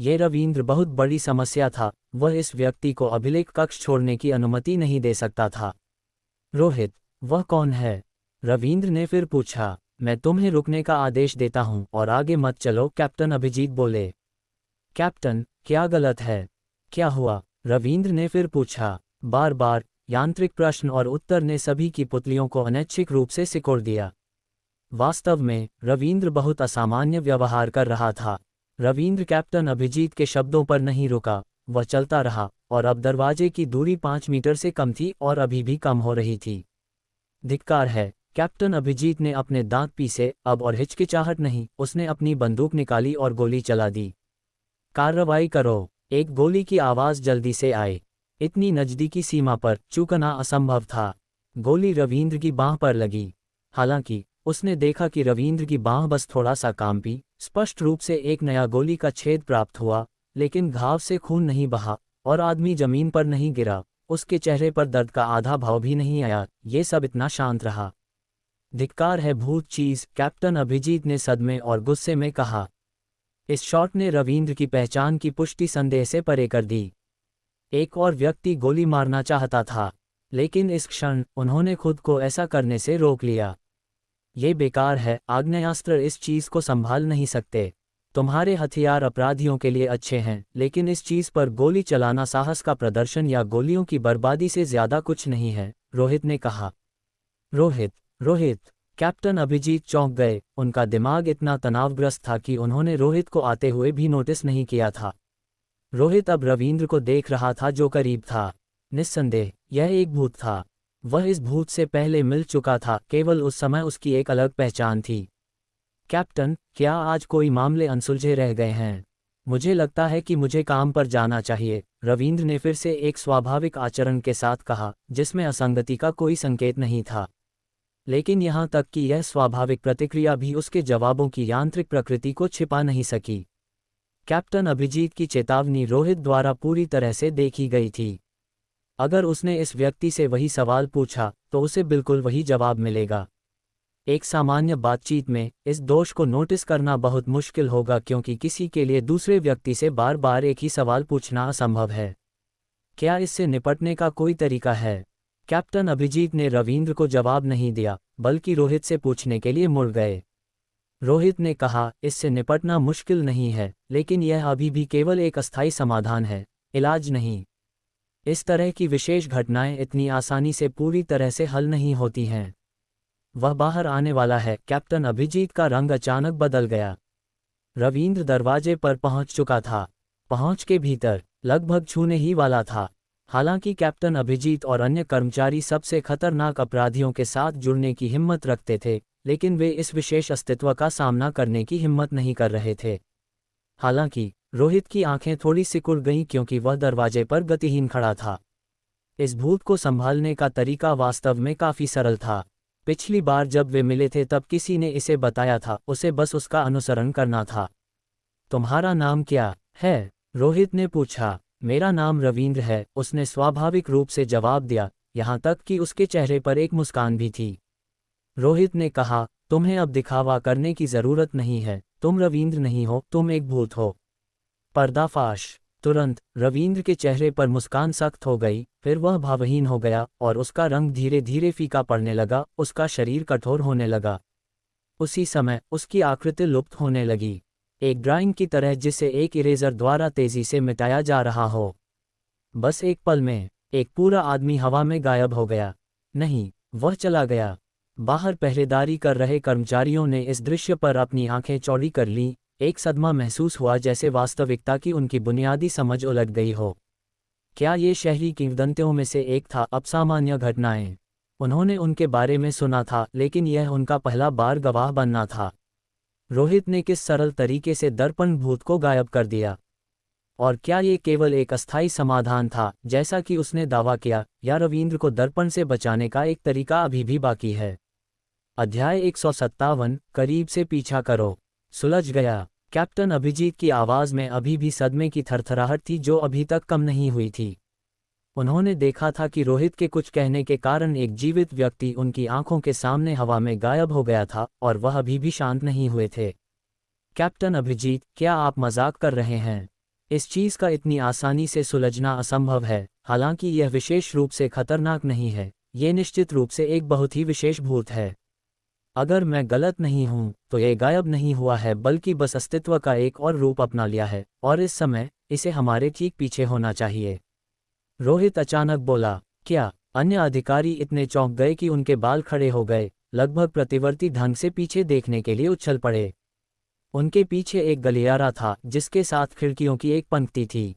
ये रवींद्र बहुत बड़ी समस्या था, वह इस व्यक्ति को अभिलेख कक्ष छोड़ने की अनुमति नहीं दे सकता था। रोहित, वह कौन है? रवींद्र ने फिर पूछा। मैं तुम्हें रुकने का आदेश देता हूं और आगे मत चलो, कैप्टन अभिजीत बोले। कैप्टन, क्या गलत है? क्या हुआ? रवींद्र ने फिर पूछा। बार बार यांत्रिक प्रश्न और उत्तर ने सभी की पुतलियों को अनैच्छिक रूप से सिकोड़ दिया। वास्तव में रवींद्र बहुत असामान्य व्यवहार कर रहा था। रवींद्र कैप्टन अभिजीत के शब्दों पर नहीं रुका, वह चलता रहा और अब दरवाजे की दूरी 5 मीटर से कम थी और अभी भी कम हो रही थी। धिक्कार है, कैप्टन अभिजीत ने अपने दांत पीसे, अब और हिचकिचाहट नहीं, उसने अपनी बंदूक निकाली और गोली चला दी। कार्रवाई करो, एक गोली की आवाज़ जल्दी से आई। इतनी नज़दीकी सीमा पर चूकना असंभव था। गोली रवींद्र की बांह पर लगी। हालांकि उसने देखा कि रवींद्र की बांह बस थोड़ा सा कांपी, स्पष्ट रूप से एक नया गोली का छेद प्राप्त हुआ, लेकिन घाव से खून नहीं बहा और आदमी जमीन पर नहीं गिरा। उसके चेहरे पर दर्द का आधा भाव भी नहीं आया। ये सब इतना शांत रहा। धिक्कार है भूत चीज, कैप्टन अभिजीत ने सदमे और गुस्से में कहा। इस शॉट ने रवींद्र की पहचान की पुष्टि संदेह से परे कर दी। एक और व्यक्ति गोली मारना चाहता था, लेकिन इस क्षण उन्होंने खुद को ऐसा करने से रोक लिया। ये बेकार है, आग्नेयास्त्र इस चीज को संभाल नहीं सकते। तुम्हारे हथियार अपराधियों के लिए अच्छे हैं, लेकिन इस चीज पर गोली चलाना साहस का प्रदर्शन या गोलियों की बर्बादी से ज्यादा कुछ नहीं है, रोहित ने कहा। रोहित, रोहित, कैप्टन अभिजीत चौंक गए। उनका दिमाग इतना तनावग्रस्त था कि उन्होंने रोहित को आते हुए भी नोटिस नहीं किया था। रोहित अब रवींद्र को देख रहा था जो करीब था। निस्संदेह यह एक भूत था। वह इस भूत से पहले मिल चुका था, केवल उस समय उसकी एक अलग पहचान थी। कैप्टन, क्या आज कोई मामले अनसुलझे रह गए हैं? मुझे लगता है कि मुझे काम पर जाना चाहिए, रवींद्र ने फिर से एक स्वाभाविक आचरण के साथ कहा, जिसमें असंगति का कोई संकेत नहीं था। लेकिन यहाँ तक कि यह स्वाभाविक प्रतिक्रिया भी उसके जवाबों की यांत्रिक प्रकृति को छिपा नहीं सकी। कैप्टन अभिजीत की चेतावनी रोहित द्वारा पूरी तरह से देखी गई थी। अगर उसने इस व्यक्ति से वही सवाल पूछा तो उसे बिल्कुल वही जवाब मिलेगा। एक सामान्य बातचीत में इस दोष को नोटिस करना बहुत मुश्किल होगा, क्योंकि किसी के लिए दूसरे व्यक्ति से बार बार एक ही सवाल पूछना असंभव है। क्या इससे निपटने का कोई तरीका है? कैप्टन अभिजीत ने रवींद्र को जवाब नहीं दिया, बल्कि रोहित से पूछने के लिए मुड़ गए। रोहित ने कहा, इससे निपटना मुश्किल नहीं है, लेकिन यह अभी भी केवल एक अस्थायी समाधान है, इलाज नहीं। इस तरह की विशेष घटनाएं इतनी आसानी से पूरी तरह से हल नहीं होती हैं। वह बाहर आने वाला है। कैप्टन अभिजीत का रंग अचानक बदल गया। रवींद्र दरवाजे पर पहुंच चुका था, पहुंच के भीतर, लगभग छूने ही वाला था। हालांकि कैप्टन अभिजीत और अन्य कर्मचारी सबसे खतरनाक अपराधियों के साथ जुड़ने की हिम्मत रखते थे, लेकिन वे इस विशेष अस्तित्व का सामना करने की हिम्मत नहीं कर रहे थे। हालांकि रोहित की आंखें थोड़ी सिकुड़ गईं, क्योंकि वह दरवाजे पर गतिहीन खड़ा था। इस भूत को संभालने का तरीका वास्तव में काफी सरल था। पिछली बार जब वे मिले थे तब किसी ने इसे बताया था, उसे बस उसका अनुसरण करना था। तुम्हारा नाम क्या है? रोहित ने पूछा। मेरा नाम रवींद्र है, उसने स्वाभाविक रूप से जवाब दिया, यहाँ तक कि उसके चेहरे पर एक मुस्कान भी थी। रोहित ने कहा, तुम्हें अब दिखावा करने की जरूरत नहीं है, तुम रवींद्र नहीं हो, तुम एक भूत हो। पर्दाफाश। तुरंत रवींद्र के चेहरे पर मुस्कान सख्त हो गई, फिर वह भावहीन हो गया और उसका रंग धीरे धीरे फीका पड़ने लगा, उसका शरीर कठोर होने लगा। उसी समय उसकी आकृति लुप्त होने लगी, एक ड्राइंग की तरह जिसे एक इरेजर द्वारा तेजी से मिटाया जा रहा हो। बस एक पल में एक पूरा आदमी हवा में गायब हो गया। नहीं, वह चला गया। बाहर पहरेदारी कर रहे कर्मचारियों ने इस दृश्य पर अपनी आंखें चौड़ी कर लीं। एक सदमा महसूस हुआ, जैसे वास्तविकता की उनकी बुनियादी समझ उलट गई हो। क्या ये शहरी किंवदंतियों में से एक था? असामान्य घटनाएं उन्होंने उनके बारे में सुना था, लेकिन यह उनका पहला बार गवाह बनना था। रोहित ने किस सरल तरीके से दर्पण भूत को गायब कर दिया। और क्या ये केवल एक अस्थायी समाधान था, जैसा कि उसने दावा किया, या रवींद्र को दर्पण से बचाने का एक तरीका अभी भी बाकी है? अध्याय 157, करीब से पीछा करो। सुलझ गया। कैप्टन अभिजीत की आवाज़ में अभी भी सदमे की थरथराहट थी, जो अभी तक कम नहीं हुई थी। उन्होंने देखा था कि रोहित के कुछ कहने के कारण एक जीवित व्यक्ति उनकी आंखों के सामने हवा में गायब हो गया था, और वह अभी भी शांत नहीं हुए थे। कैप्टन अभिजीत, क्या आप मजाक कर रहे हैं? इस चीज़ का इतनी आसानी से सुलझना असंभव है, हालांकि यह विशेष रूप से खतरनाक नहीं है, ये निश्चित रूप से एक बहुत ही विशेष भूत है। अगर मैं गलत नहीं हूं, तो ये गायब नहीं हुआ है बल्कि बस अस्तित्व का एक और रूप अपना लिया है, और इस समय इसे हमारे ठीक पीछे होना चाहिए। रोहित अचानक बोला। क्या? अन्य अधिकारी इतने चौंक गए कि उनके बाल खड़े हो गए, लगभग प्रतिवर्ती ढंग से पीछे देखने के लिए उछल पड़े। उनके पीछे एक गलियारा था जिसके साथ खिड़कियों की एक पंक्ति थी।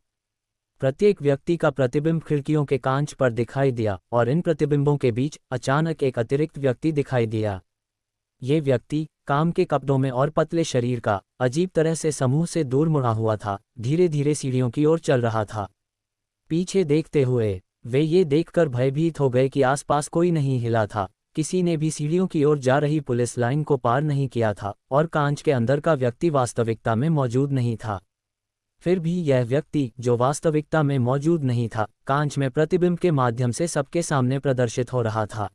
प्रत्येक व्यक्ति का प्रतिबिंब खिड़कियों के कांच पर दिखाई दिया, और इन प्रतिबिंबों के बीच अचानक एक अतिरिक्त व्यक्ति दिखाई दिया। ये व्यक्ति, काम के कपड़ों में और पतले शरीर का, अजीब तरह से समूह से दूर मुड़ा हुआ था, धीरे धीरे सीढ़ियों की ओर चल रहा था। पीछे देखते हुए वे ये देखकर भयभीत हो गए कि आसपास कोई नहीं हिला था, किसी ने भी सीढ़ियों की ओर जा रही पुलिस लाइन को पार नहीं किया था, और कांच के अंदर का व्यक्ति वास्तविकता में मौजूद नहीं था। फिर भी यह व्यक्ति, जो वास्तविकता में मौजूद नहीं था, कांच में प्रतिबिंब के माध्यम से सबके सामने प्रदर्शित हो रहा था।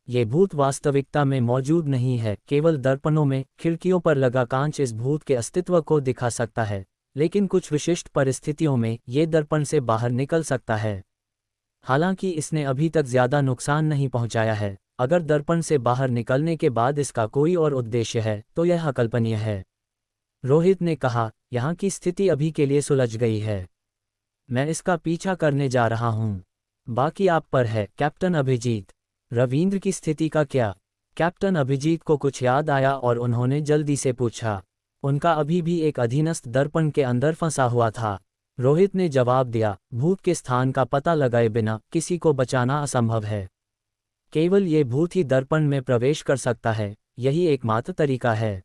ये भूत वास्तविकता में मौजूद नहीं है, केवल दर्पणों में, खिड़कियों पर लगा कांच इस भूत के अस्तित्व को दिखा सकता है, लेकिन कुछ विशिष्ट परिस्थितियों में ये दर्पण से बाहर निकल सकता है। हालांकि इसने अभी तक ज्यादा नुकसान नहीं पहुंचाया है। अगर दर्पण से बाहर निकलने के बाद इसका कोई और उद्देश्य है, तो यह अकल्पनीय है। रोहित ने कहा, यहाँ की स्थिति अभी के लिए सुलझ गई है। मैं इसका पीछा करने जा रहा हूँ। बाकी आप पर है, कैप्टन अभिजीत। रविंद्र की स्थिति का क्या? कैप्टन अभिजीत को कुछ याद आया और उन्होंने जल्दी से पूछा। उनका अभी भी एक अधीनस्थ दर्पण के अंदर फंसा हुआ था। रोहित ने जवाब दिया, भूत के स्थान का पता लगाए बिना किसी को बचाना असंभव है। केवल ये भूत ही दर्पण में प्रवेश कर सकता है, यही एकमात्र तरीका है।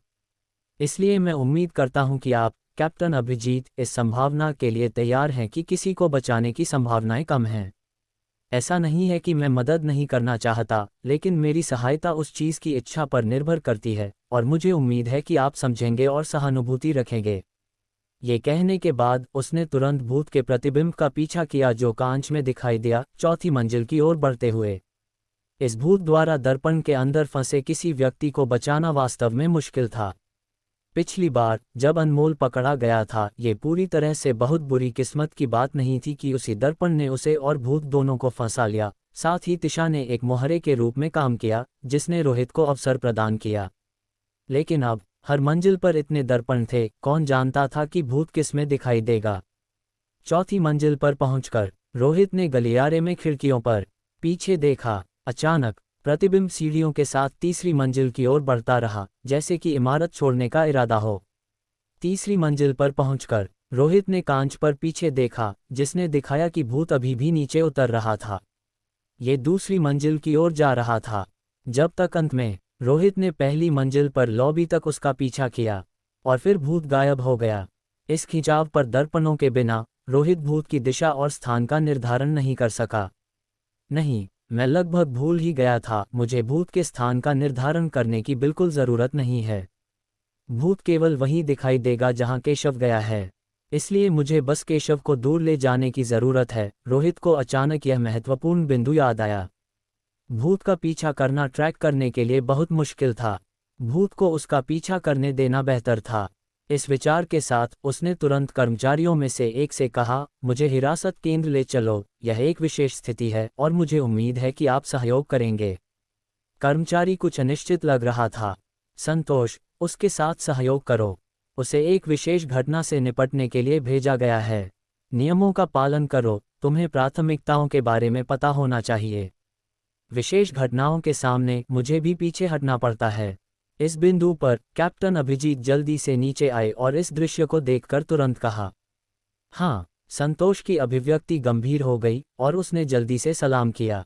इसलिए मैं उम्मीद करता हूं कि आप, कैप्टन अभिजीत, इस संभावना के लिए तैयार हैं कि किसी को बचाने की संभावनाएं कम हैं। ऐसा नहीं है कि मैं मदद नहीं करना चाहता, लेकिन मेरी सहायता उस चीज़ की इच्छा पर निर्भर करती है, और मुझे उम्मीद है कि आप समझेंगे और सहानुभूति रखेंगे। ये कहने के बाद उसने तुरंत भूत के प्रतिबिंब का पीछा किया जो कांच में दिखाई दिया, चौथी मंजिल की ओर बढ़ते हुए। इस भूत द्वारा दर्पण के अंदर फंसे किसी व्यक्ति को बचाना वास्तव में मुश्किल था। पिछली बार जब अनमोल पकड़ा गया था, ये पूरी तरह से बहुत बुरी किस्मत की बात नहीं थी कि उसी दर्पण ने उसे और भूत दोनों को फंसा लिया। साथ ही तिशा ने एक मोहरे के रूप में काम किया, जिसने रोहित को अवसर प्रदान किया। लेकिन अब हर मंजिल पर इतने दर्पण थे, कौन जानता था कि भूत किसमें दिखाई देगा। चौथी मंजिल पर पहुंचकर रोहित ने गलियारे में खिड़कियों पर पीछे देखा। अचानक प्रतिबिंब सीढ़ियों के साथ तीसरी मंजिल की ओर बढ़ता रहा, जैसे कि इमारत छोड़ने का इरादा हो। तीसरी मंजिल पर पहुंचकर रोहित ने कांच पर पीछे देखा, जिसने दिखाया कि भूत अभी भी नीचे उतर रहा था। ये दूसरी मंजिल की ओर जा रहा था, जब तक अंत में रोहित ने पहली मंजिल पर लॉबी तक उसका पीछा किया, और फिर भूत गायब हो गया। इस खिंचाव पर दर्पणों के बिना रोहित भूत की दिशा और स्थान का निर्धारण नहीं कर सका। नहीं, मैं लगभग भूल ही गया था, मुझे भूत के स्थान का निर्धारण करने की बिल्कुल ज़रूरत नहीं है। भूत केवल वहीं दिखाई देगा जहां केशव गया है, इसलिए मुझे बस केशव को दूर ले जाने की ज़रूरत है। रोहित को अचानक यह महत्वपूर्ण बिंदु याद आया। भूत का पीछा करना ट्रैक करने के लिए बहुत मुश्किल था। भूत को उसका पीछा करने देना बेहतर था। इस विचार के साथ उसने तुरंत कर्मचारियों में से एक से कहा, मुझे हिरासत केंद्र ले चलो, यह एक विशेष स्थिति है और मुझे उम्मीद है कि आप सहयोग करेंगे। कर्मचारी कुछ अनिश्चित लग रहा था। संतोष, उसके साथ सहयोग करो, उसे एक विशेष घटना से निपटने के लिए भेजा गया है। नियमों का पालन करो, तुम्हें प्राथमिकताओं के बारे में पता होना चाहिए। विशेष घटनाओं के सामने मुझे भी पीछे हटना पड़ता है। इस बिंदु पर कैप्टन अभिजीत जल्दी से नीचे आए और इस दृश्य को देखकर तुरंत कहा, हाँ। संतोष की अभिव्यक्ति गंभीर हो गई और उसने जल्दी से सलाम किया।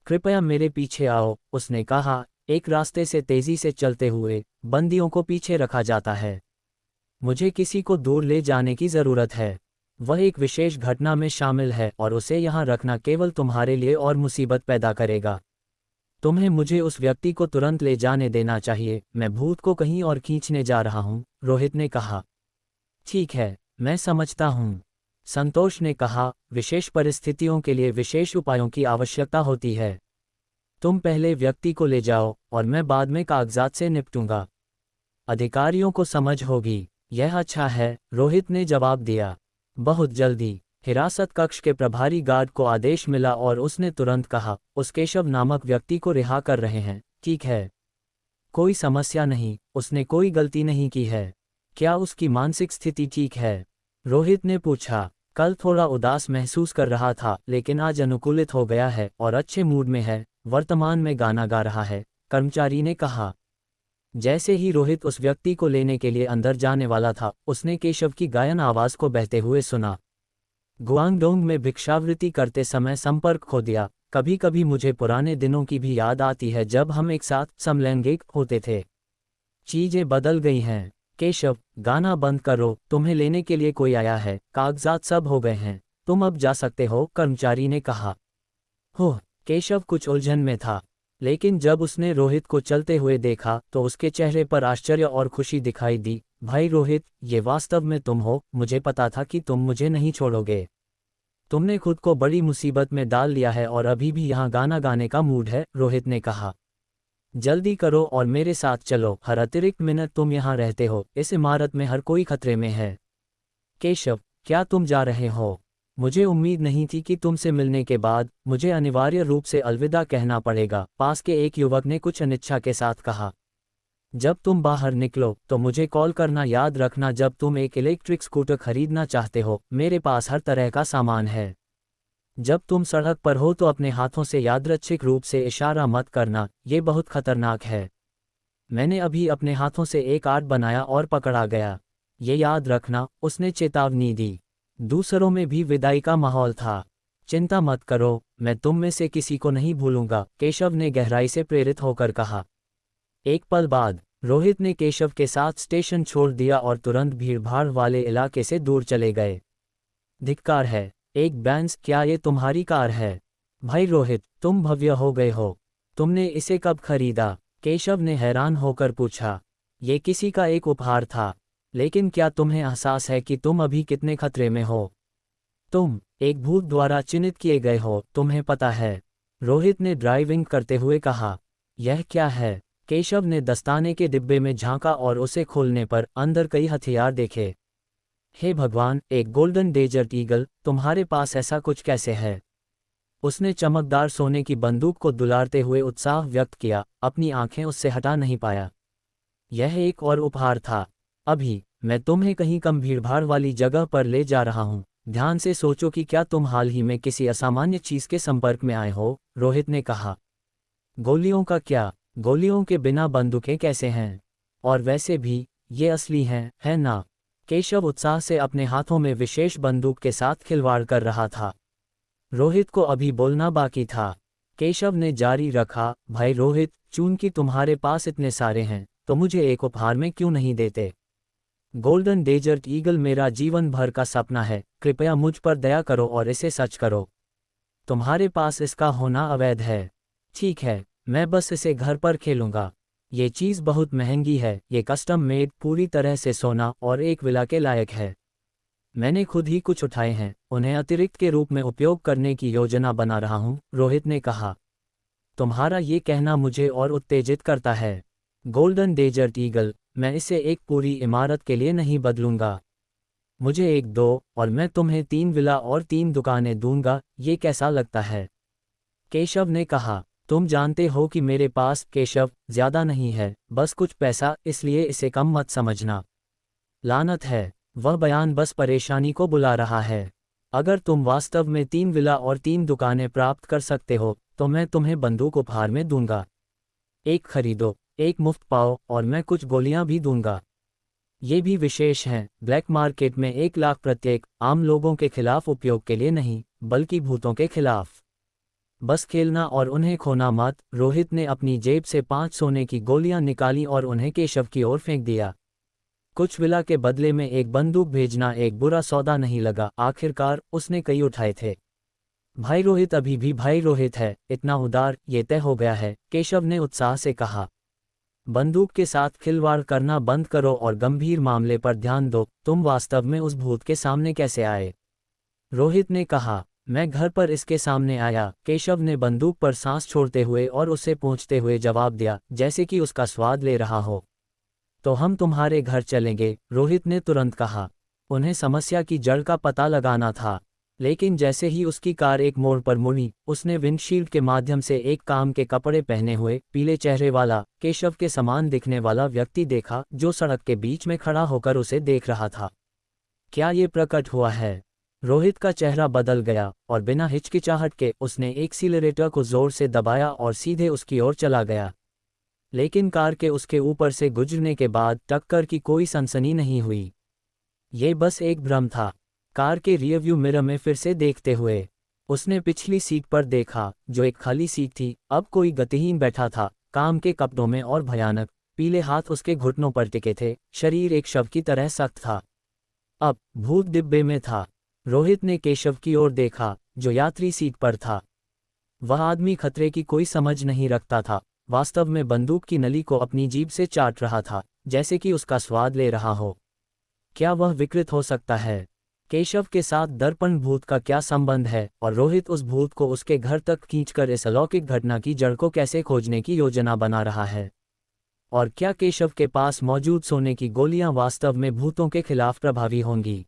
कृपया मेरे पीछे आओ, उसने कहा। एक रास्ते से तेजी से चलते हुए बंदियों को पीछे रखा जाता है। मुझे किसी को दूर ले जाने की ज़रूरत है। वह एक विशेष घटना में शामिल है और उसे यहाँ रखना केवल तुम्हारे लिए और मुसीबत पैदा करेगा। तुम्हें मुझे उस व्यक्ति को तुरंत ले जाने देना चाहिए। मैं भूत को कहीं और खींचने जा रहा हूँ, रोहित ने कहा। ठीक है, मैं समझता हूँ, संतोष ने कहा। विशेष परिस्थितियों के लिए विशेष उपायों की आवश्यकता होती है। तुम पहले व्यक्ति को ले जाओ और मैं बाद में कागजात से निपटूंगा। अधिकारियों को समझ होगी। यह अच्छा है, रोहित ने जवाब दिया। बहुत जल्दी हिरासत कक्ष के प्रभारी गार्ड को आदेश मिला और उसने तुरंत कहा, उस केशव नामक व्यक्ति को रिहा कर रहे हैं। ठीक है, कोई समस्या नहीं, उसने कोई गलती नहीं की है। क्या उसकी मानसिक स्थिति ठीक है? रोहित ने पूछा। कल थोड़ा उदास महसूस कर रहा था, लेकिन आज अनुकूलित हो गया है और अच्छे मूड में है। वर्तमान में गाना गा रहा है, कर्मचारी ने कहा। जैसे ही रोहित उस व्यक्ति को लेने के लिए अंदर जाने वाला था, उसने केशव की गायन आवाज को बहते हुए सुना। गुआंगडोंग में भिक्षावृत्ति करते समय संपर्क खो दिया। कभी कभी मुझे पुराने दिनों की भी याद आती है जब हम एक साथ समलैंगिक होते थे। चीजें बदल गई हैं। केशव, गाना बंद करो, तुम्हें लेने के लिए कोई आया है, कागजात सब हो गए हैं, तुम अब जा सकते हो, कर्मचारी ने कहा। हो, केशव कुछ उलझन में था, लेकिन जब उसने रोहित को चलते हुए देखा तो उसके चेहरे पर आश्चर्य और खुशी दिखाई दी। भाई रोहित, ये वास्तव में तुम हो, मुझे पता था कि तुम मुझे नहीं छोड़ोगे। तुमने खुद को बड़ी मुसीबत में डाल लिया है और अभी भी यहाँ गाना गाने का मूड है, रोहित ने कहा। जल्दी करो और मेरे साथ चलो, हर अतिरिक्त मिनट तुम यहाँ रहते हो, इस इमारत में हर कोई खतरे में है। केशव, क्या तुम जा रहे हो? मुझे उम्मीद नहीं थी कि तुमसे मिलने के बाद मुझे अनिवार्य रूप से अलविदा कहना पड़ेगा, पास के एक युवक ने कुछ अनिच्छा के साथ कहा। जब तुम बाहर निकलो तो मुझे कॉल करना याद रखना। जब तुम एक इलेक्ट्रिक स्कूटर खरीदना चाहते हो, मेरे पास हर तरह का सामान है। जब तुम सड़क पर हो तो अपने हाथों से यादृच्छिक रूप से इशारा मत करना, ये बहुत खतरनाक है। मैंने अभी अपने हाथों से एक आर्ट बनाया और पकड़ा गया, ये याद रखना, उसने चेतावनी दी। दूसरों में भी विदाई का माहौल था। चिंता मत करो, मैं तुम में से किसी को नहीं भूलूंगा, केशव ने गहराई से प्रेरित होकर कहा। एक पल बाद रोहित ने केशव के साथ स्टेशन छोड़ दिया और तुरंत भीड़भाड़ वाले इलाके से दूर चले गए। धिक्कार है, एक बैंस, क्या ये तुम्हारी कार है? भाई रोहित, तुम भव्य हो गए हो। तुमने इसे कब खरीदा? केशव ने हैरान होकर पूछा। ये किसी का एक उपहार था, लेकिन क्या तुम्हें एहसास है कि तुम अभी कितने खतरे में हो? तुम एक भूत द्वारा चिन्हित किए गए हो, तुम्हें पता है, रोहित ने ड्राइविंग करते हुए कहा। यह क्या है? केशव ने दस्ताने के डिब्बे में झांका और उसे खोलने पर अंदर कई हथियार देखे। हे भगवान, एक गोल्डन डेजर्ट ईगल, तुम्हारे पास ऐसा कुछ कैसे है? उसने चमकदार सोने की बंदूक को दुलारते हुए उत्साह व्यक्त किया, अपनी आंखें उससे हटा नहीं पाया। यह एक और उपहार था। अभी मैं तुम्हें कहीं कम भीड़भाड़ वाली जगह पर ले जा रहा हूँ। ध्यान से सोचो कि क्या तुम हाल ही में किसी असामान्य चीज के संपर्क में आए हो, रोहित ने कहा। गोलियों का क्या? गोलियों के बिना बंदूकें कैसे हैं? और वैसे भी ये असली हैं, है ना? केशव उत्साह से अपने हाथों में विशेष बंदूक के साथ खिलवाड़ कर रहा था। रोहित को अभी बोलना बाकी था। केशव ने जारी रखा, भाई रोहित, चूंकि तुम्हारे पास इतने सारे हैं, तो मुझे एक उपहार में क्यों नहीं देते? गोल्डन डेजर्ट ईगल मेरा जीवन भर का सपना है, कृपया मुझ पर दया करो और इसे सच करो। तुम्हारे पास इसका होना अवैध है। ठीक है, मैं बस इसे घर पर खेलूंगा। ये चीज़ बहुत महंगी है, ये कस्टम मेड, पूरी तरह से सोना और एक विला के लायक है। मैंने खुद ही कुछ उठाए हैं, उन्हें अतिरिक्त के रूप में उपयोग करने की योजना बना रहा हूँ, रोहित ने कहा। तुम्हारा ये कहना मुझे और उत्तेजित करता है। गोल्डन डेजर्ट ईगल, मैं इसे एक पूरी इमारत के लिए नहीं बदलूंगा। मुझे एक दो, और मैं तुम्हें 3 विला और 3 दुकानें दूंगा, ये कैसा लगता है? केशव ने कहा। तुम जानते हो कि मेरे पास, केशव, ज्यादा नहीं है, बस कुछ पैसा, इसलिए इसे कम मत समझना। लानत है, वह बयान बस परेशानी को बुला रहा है। अगर तुम वास्तव में 3 विला और 3 दुकानें प्राप्त कर सकते हो, तो मैं तुम्हें बंदूक उपहार में दूंगा। एक खरीदो, एक मुफ्त पाओ, और मैं कुछ गोलियां भी दूंगा। ये भी विशेष हैं, ब्लैक मार्केट में 1 लाख प्रत्येक, आम लोगों के खिलाफ उपयोग के लिए नहीं, बल्कि भूतों के खिलाफ। बस खेलना और उन्हें खोना मत। रोहित ने अपनी जेब से 5 सोने की गोलियां निकाली और उन्हें केशव की ओर फेंक दिया। कुछ विला के बदले में एक बंदूक भेजना एक बुरा सौदा नहीं लगा, आखिरकार उसने कई उठाए थे। भाई रोहित अभी भी भाई रोहित है, इतना उदार, ये तय हो गया है, केशव ने उत्साह से कहा। बंदूक के साथ खिलवाड़ करना बंद करो और गंभीर मामले पर ध्यान दो। तुम वास्तव में उस भूत के सामने कैसे आए? रोहित ने कहा। मैं घर पर इसके सामने आया, केशव ने बंदूक पर सांस छोड़ते हुए और उसे पोंछते हुए जवाब दिया, जैसे कि उसका स्वाद ले रहा हो। तो हम तुम्हारे घर चलेंगे, रोहित ने तुरंत कहा। उन्हें समस्या की जड़ का पता लगाना था। लेकिन जैसे ही उसकी कार एक मोड़ पर मुड़ी, उसने विंडशील्ड के माध्यम से एक काम के कपड़े पहने हुए, पीले चेहरे वाला, केशव के समान दिखने वाला व्यक्ति देखा, जो सड़क के बीच में खड़ा होकर उसे देख रहा था। क्या ये प्रकट हुआ है? रोहित का चेहरा बदल गया और बिना हिचकिचाहट के उसने एक्सीलरेटर को जोर से दबाया और सीधे उसकी ओर चला गया। लेकिन कार के उसके ऊपर से गुजरने के बाद टक्कर की कोई सनसनी नहीं हुई। ये बस एक भ्रम था। कार के रियरव्यू मिरर में फिर से देखते हुए उसने पिछली सीट पर देखा, जो एक खाली सीट थी। अब कोई गतिहीन बैठा था, काम के कपड़ों में और भयानक, पीले हाथ उसके घुटनों पर टिके थे, शरीर एक शव की तरह सख्त था। अब भूत डिब्बे में था। रोहित ने केशव की ओर देखा, जो यात्री सीट पर था। वह आदमी खतरे की कोई समझ नहीं रखता था, वास्तव में बंदूक की नली को अपनी जीभ से चाट रहा था, जैसे कि उसका स्वाद ले रहा हो। क्या वह विकृत हो सकता है? केशव के साथ दर्पण भूत का क्या संबंध है, और रोहित उस भूत को उसके घर तक खींचकर इस अलौकिक घटना की जड़ को कैसे खोजने की योजना बना रहा है? और क्या केशव के पास मौजूद सोने की गोलियां वास्तव में भूतों के खिलाफ प्रभावी होंगी?